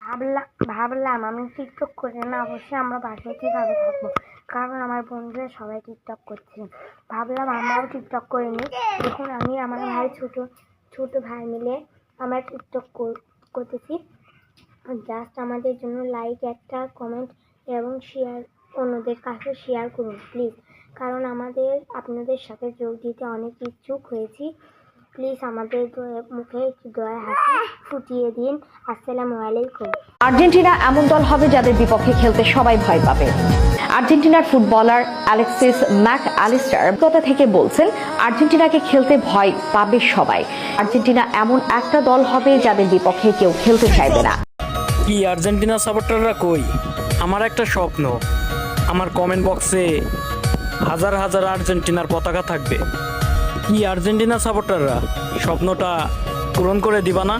ভাবলাম আমি টিকটক করে না, অবশ্যই আমরা বাসায় কীভাবে থাকবো, কারণ আমার বন্ধুরা সবাই টিকটক করছে। ভাবলাম আমরাও টিকটক করে নিই। দেখুন আমি আমার ভাই ছোট ভাই মিলে আমরা টিকটক করতেছি। জাস্ট আমাদের জন্য লাইক, একটা কমেন্ট এবং শেয়ার, অন্যদের কাছে শেয়ার করুন প্লিজ, কারণ আপনাদের সাথে যোগ দিতে অনেক ইচ্ছুক হয়েছি। প্লিজ আমাদের মুখে একটু দয়া হাসি ফুটিয়ে দিন। আসসালামু আলাইকুম। আর্জেন্টিনা এমন দল হবে যাদের বিপক্ষে খেলতে সবাই ভয় পাবে। আর্জেন্টিনার ফুটবলার অ্যালেক্সিস ম্যাক অ্যালিস্টার কথা থেকে বলছেন, আর্জেন্টিনাকে খেলতে ভয় পাবে সবাই। আর্জেন্টিনা এমন একটা দল হবে যাদের বিপক্ষে কেউ খেলতে চাইবে না। কি আর্জেন্টিনা সাপোর্টাররা কই? আমার একটা স্বপ্ন, আমার কমেন্ট বক্সে হাজার হাজার আর্জেন্টিনার পতাকা থাকবে। কি আর্জেন্টিনা সাপোর্টাররা স্বপ্নটা পূরণ করে দিবা না?